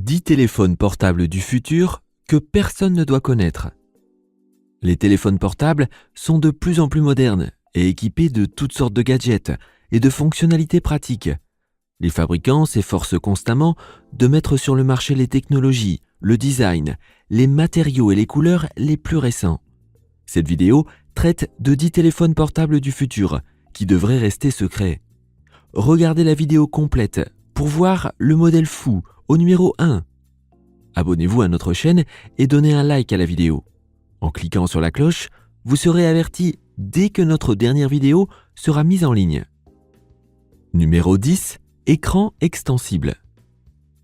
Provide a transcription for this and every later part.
10 téléphones portables du futur que personne ne doit connaître. Les téléphones portables sont de plus en plus modernes et équipés de toutes sortes de gadgets et de fonctionnalités pratiques. Les fabricants s'efforcent constamment de mettre sur le marché les technologies, le design, les matériaux et les couleurs les plus récents. Cette vidéo traite de 10 téléphones portables du futur qui devraient rester secrets. Regardez la vidéo complète pour voir le modèle fou au numéro 1. Abonnez-vous à notre chaîne et donnez un like à la vidéo. En cliquant sur la cloche, vous serez averti dès que notre dernière vidéo sera mise en ligne. Numéro 10. Écran extensible.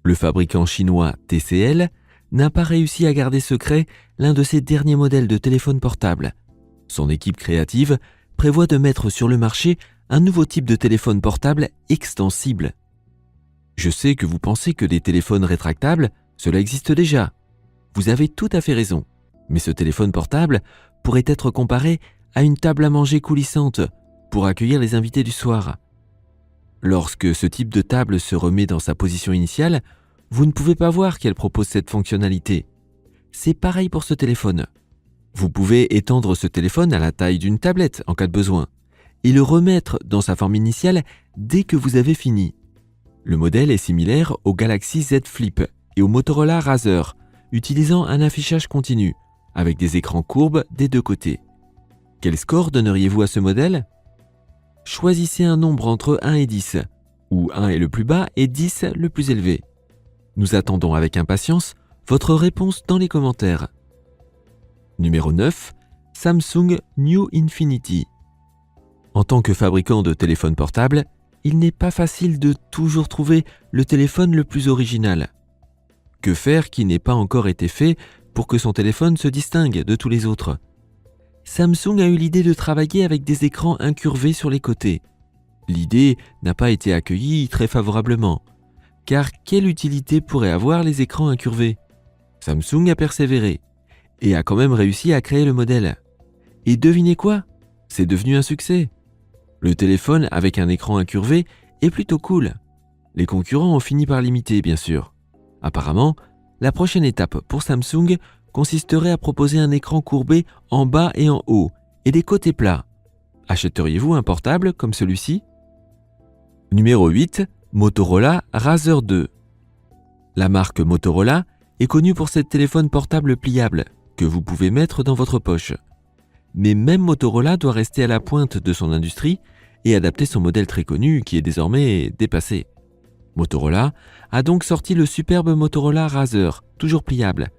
Le fabricant chinois TCL n'a pas réussi à garder secret l'un de ses derniers modèles de téléphone portable. Son équipe créative prévoit de mettre sur le marché un nouveau type de téléphone portable extensible. Je sais que vous pensez que des téléphones rétractables, cela existe déjà. Vous avez tout à fait raison, mais ce téléphone portable pourrait être comparé à une table à manger coulissante pour accueillir les invités du soir. Lorsque ce type de table se remet dans sa position initiale, vous ne pouvez pas voir qu'elle propose cette fonctionnalité. C'est pareil pour ce téléphone. Vous pouvez étendre ce téléphone à la taille d'une tablette en cas de besoin et le remettre dans sa forme initiale dès que vous avez fini. Le modèle est similaire au Galaxy Z Flip et au Motorola Razr, utilisant un affichage continu, avec des écrans courbes des deux côtés. Quel score donneriez-vous à ce modèle ? Choisissez un nombre entre 1 et 10, où 1 est le plus bas et 10 le plus élevé. Nous attendons avec impatience votre réponse dans les commentaires. Numéro 9. Samsung New Infinity. En tant que fabricant de téléphones portables, il n'est pas facile de toujours trouver le téléphone le plus original. Que faire qui n'ait pas encore été fait pour que son téléphone se distingue de tous les autres ? Samsung a eu l'idée de travailler avec des écrans incurvés sur les côtés. L'idée n'a pas été accueillie très favorablement, car quelle utilité pourraient avoir les écrans incurvés ? Samsung a persévéré et a quand même réussi à créer le modèle. Et devinez quoi ? C'est devenu un succès. Le téléphone avec un écran incurvé est plutôt cool. Les concurrents ont fini par l'imiter, bien sûr. Apparemment, la prochaine étape pour Samsung consisterait à proposer un écran courbé en bas et en haut, et des côtés plats. Achèteriez-vous un portable comme celui-ci ? Numéro 8. Motorola Razr 2. La marque Motorola est connue pour ses téléphones portables pliables que vous pouvez mettre dans votre poche. Mais même Motorola doit rester à la pointe de son industrie et adapter son modèle très connu qui est désormais dépassé. Motorola a donc sorti le superbe Motorola Razr, toujours pliable,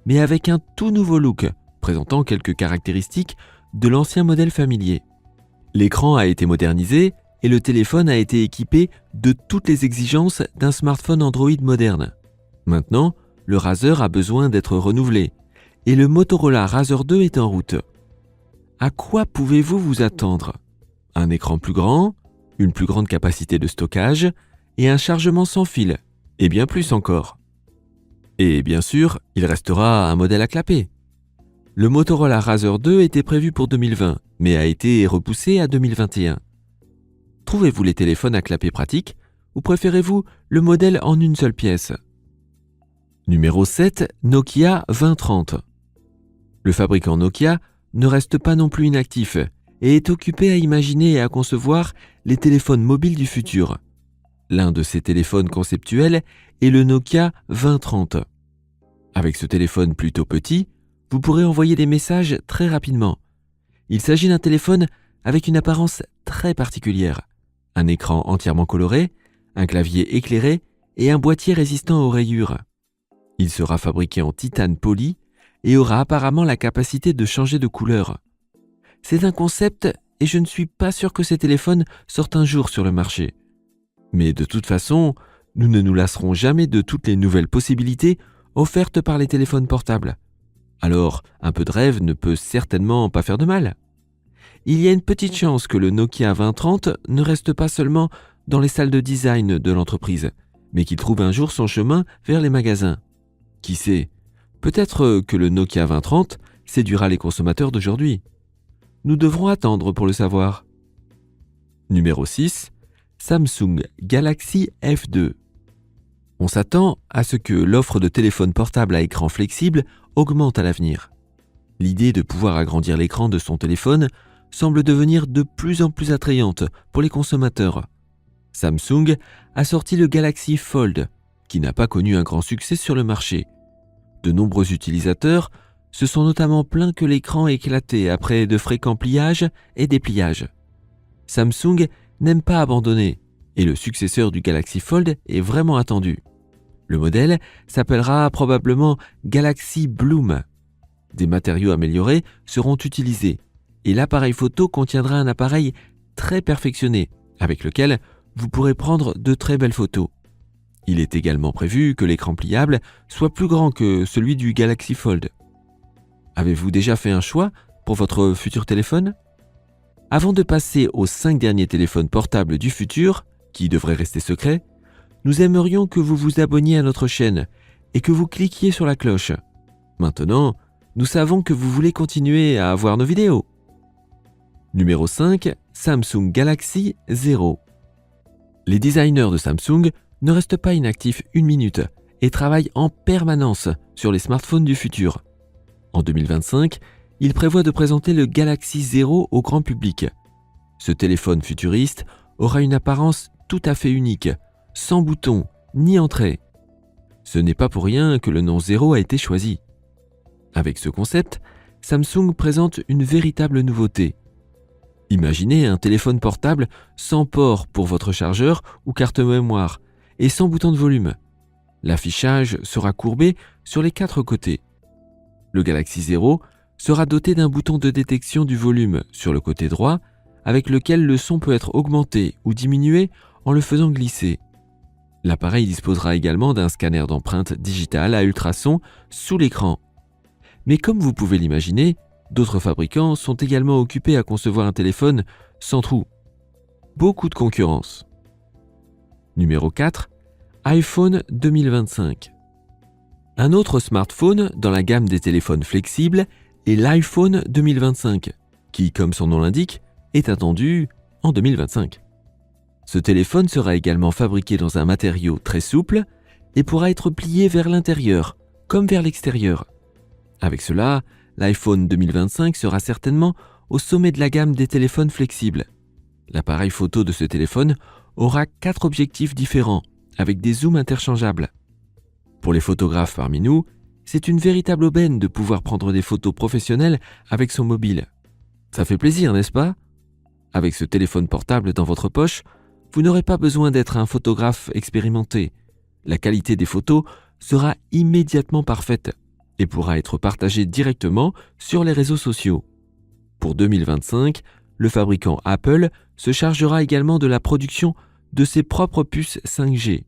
mais avec un tout nouveau look, présentant quelques caractéristiques de l'ancien modèle familier. L'écran a été modernisé et le téléphone a été équipé de toutes les exigences d'un smartphone Android moderne. Maintenant, le Razr a besoin d'être renouvelé et le Motorola Razr 2 est en route. À quoi pouvez-vous vous attendre ? Un écran plus grand, une plus grande capacité de stockage et un chargement sans fil, et bien plus encore. Et bien sûr, il restera un modèle à clapet. Le Motorola Razr 2 était prévu pour 2020, mais a été repoussé à 2021. Trouvez-vous les téléphones à clapet pratiques ou préférez-vous le modèle en une seule pièce ? Numéro 7. Nokia 2030. Le fabricant Nokia ne reste pas non plus inactif et est occupé à imaginer et à concevoir les téléphones mobiles du futur. L'un de ces téléphones conceptuels est le Nokia 2030. Avec ce téléphone plutôt petit, vous pourrez envoyer des messages très rapidement. Il s'agit d'un téléphone avec une apparence très particulière. Un écran entièrement coloré, un clavier éclairé et un boîtier résistant aux rayures. Il sera fabriqué en titane poli et aura apparemment la capacité de changer de couleur. C'est un concept et je ne suis pas sûr que ces téléphones sortent un jour sur le marché. Mais de toute façon, nous ne nous lasserons jamais de toutes les nouvelles possibilités offertes par les téléphones portables. Alors, un peu de rêve ne peut certainement pas faire de mal. Il y a une petite chance que le Nokia 2030 ne reste pas seulement dans les salles de design de l'entreprise, mais qu'il trouve un jour son chemin vers les magasins. Qui sait ? Peut-être que le Nokia 2030 séduira les consommateurs d'aujourd'hui. Nous devrons attendre pour le savoir. Numéro 6. Samsung Galaxy F2. On s'attend à ce que l'offre de téléphones portables à écran flexible augmente à l'avenir. L'idée de pouvoir agrandir l'écran de son téléphone semble devenir de plus en plus attrayante pour les consommateurs. Samsung a sorti le Galaxy Fold, qui n'a pas connu un grand succès sur le marché. De nombreux utilisateurs se sont notamment plaints que l'écran éclatait après de fréquents pliages et dépliages. Samsung n'aime pas abandonner, et le successeur du Galaxy Fold est vraiment attendu. Le modèle s'appellera probablement Galaxy Bloom. Des matériaux améliorés seront utilisés, et l'appareil photo contiendra un appareil très perfectionné, avec lequel vous pourrez prendre de très belles photos. Il est également prévu que l'écran pliable soit plus grand que celui du Galaxy Fold. Avez-vous déjà fait un choix pour votre futur téléphone ? Avant de passer aux 5 derniers téléphones portables du futur, qui devraient rester secrets, nous aimerions que vous vous abonniez à notre chaîne et que vous cliquiez sur la cloche. Maintenant, nous savons que vous voulez continuer à voir nos vidéos. Numéro 5, Samsung Galaxy Zero. Les designers de Samsung ne restent pas inactifs une minute et travaillent en permanence sur les smartphones du futur. En 2025, ils prévoient de présenter le Galaxy Zero au grand public. Ce téléphone futuriste aura une apparence tout à fait unique, sans bouton ni entrée. Ce n'est pas pour rien que le nom Zero a été choisi. Avec ce concept, Samsung présente une véritable nouveauté. Imaginez un téléphone portable sans port pour votre chargeur ou carte mémoire et sans bouton de volume. L'affichage sera courbé sur les 4 côtés. Le Galaxy Zero sera doté d'un bouton de détection du volume sur le côté droit avec lequel le son peut être augmenté ou diminué en le faisant glisser. L'appareil disposera également d'un scanner d'empreintes digitales à ultrasons sous l'écran. Mais comme vous pouvez l'imaginer, d'autres fabricants sont également occupés à concevoir un téléphone sans trou. Beaucoup de concurrence. Numéro 4, iPhone 2025. Un autre smartphone dans la gamme des téléphones flexibles est l'iPhone 2025, qui, comme son nom l'indique, est attendu en 2025. Ce téléphone sera également fabriqué dans un matériau très souple et pourra être plié vers l'intérieur comme vers l'extérieur. Avec cela, l'iPhone 2025 sera certainement au sommet de la gamme des téléphones flexibles. L'appareil photo de ce téléphone aura 4 objectifs différents avec des zooms interchangeables. Pour les photographes parmi nous, c'est une véritable aubaine de pouvoir prendre des photos professionnelles avec son mobile. Ça fait plaisir, n'est-ce pas ? Avec ce téléphone portable dans votre poche, vous n'aurez pas besoin d'être un photographe expérimenté. La qualité des photos sera immédiatement parfaite et pourra être partagée directement sur les réseaux sociaux. Pour 2025, le fabricant Apple se chargera également de la production de ses propres puces 5G.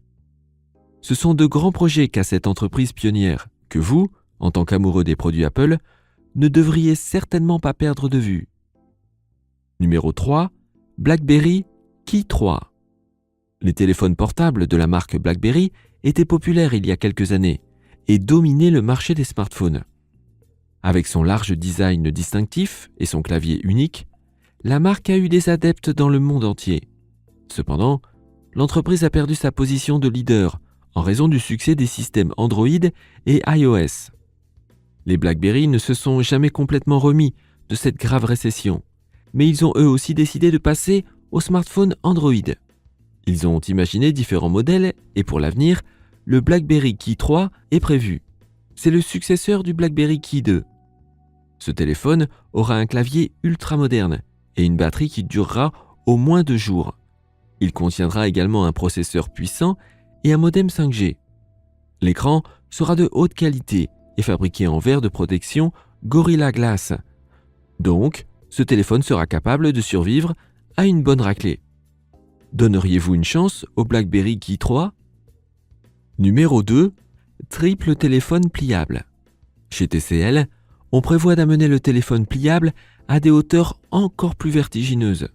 Ce sont de grands projets qu'a cette entreprise pionnière, que vous, en tant qu'amoureux des produits Apple, ne devriez certainement pas perdre de vue. Numéro 3, BlackBerry Key 3. Les téléphones portables de la marque BlackBerry étaient populaires il y a quelques années et dominaient le marché des smartphones. Avec son large design distinctif et son clavier unique, la marque a eu des adeptes dans le monde entier. Cependant, l'entreprise a perdu sa position de leader en raison du succès des systèmes Android et iOS. Les BlackBerry ne se sont jamais complètement remis de cette grave récession, mais ils ont eux aussi décidé de passer au smartphone Android. Ils ont imaginé différents modèles et pour l'avenir, le BlackBerry Key 3 est prévu. C'est le successeur du BlackBerry Key 2. Ce téléphone aura un clavier ultra moderne et une batterie qui durera au moins 2 jours. Il contiendra également un processeur puissant et un modem 5G. L'écran sera de haute qualité et fabriqué en verre de protection Gorilla Glass. Donc, ce téléphone sera capable de survivre à une bonne raclée. Donneriez-vous une chance au BlackBerry Key 3 ? Numéro 2, triple téléphone pliable. Chez TCL, on prévoit d'amener le téléphone pliable à des hauteurs encore plus vertigineuses.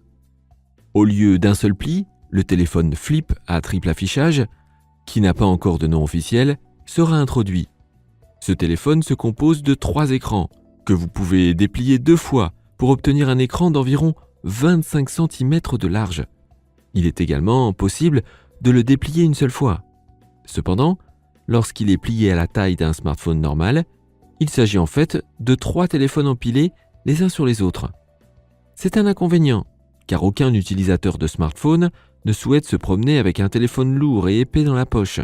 Au lieu d'un seul pli, le téléphone Flip à triple affichage, qui n'a pas encore de nom officiel, sera introduit. Ce téléphone se compose de 3 écrans, que vous pouvez déplier 2 fois pour obtenir un écran d'environ 25 cm de large. Il est également possible de le déplier une seule fois. Cependant, lorsqu'il est plié à la taille d'un smartphone normal, il s'agit en fait de 3 téléphones empilés les uns sur les autres. C'est un inconvénient, car aucun utilisateur de smartphone ne souhaite se promener avec un téléphone lourd et épais dans la poche.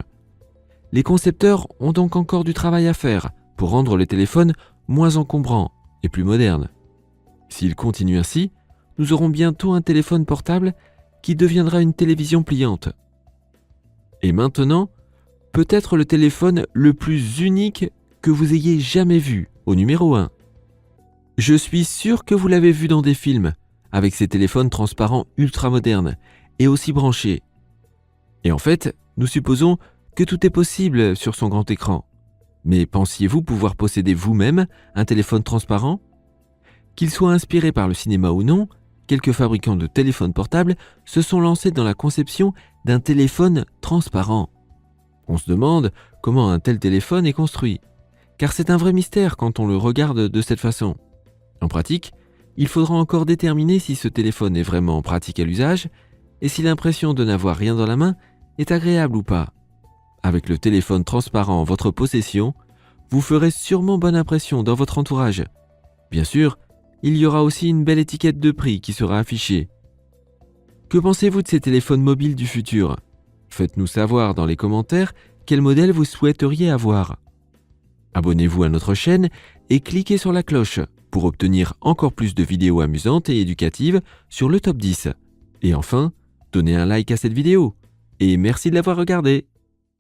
Les concepteurs ont donc encore du travail à faire pour rendre les téléphones moins encombrants et plus modernes. S'il continue ainsi, nous aurons bientôt un téléphone portable qui deviendra une télévision pliante. Et maintenant, peut-être le téléphone le plus unique que vous ayez jamais vu, au numéro 1. Je suis sûr que vous l'avez vu dans des films, avec ces téléphones transparents ultra modernes et aussi branchés. Et en fait, nous supposons que tout est possible sur son grand écran. Mais pensiez-vous pouvoir posséder vous-même un téléphone transparent ? Qu'il soit inspiré par le cinéma ou non, quelques fabricants de téléphones portables se sont lancés dans la conception d'un téléphone transparent. On se demande comment un tel téléphone est construit, car c'est un vrai mystère quand on le regarde de cette façon. En pratique, il faudra encore déterminer si ce téléphone est vraiment pratique à l'usage et si l'impression de n'avoir rien dans la main est agréable ou pas. Avec le téléphone transparent en votre possession, vous ferez sûrement bonne impression dans votre entourage. Bien sûr, il y aura aussi une belle étiquette de prix qui sera affichée. Que pensez-vous de ces téléphones mobiles du futur ? Faites-nous savoir dans les commentaires quel modèle vous souhaiteriez avoir. Abonnez-vous à notre chaîne et cliquez sur la cloche pour obtenir encore plus de vidéos amusantes et éducatives sur le top 10. Et enfin, donnez un like à cette vidéo. Et merci de l'avoir regardée.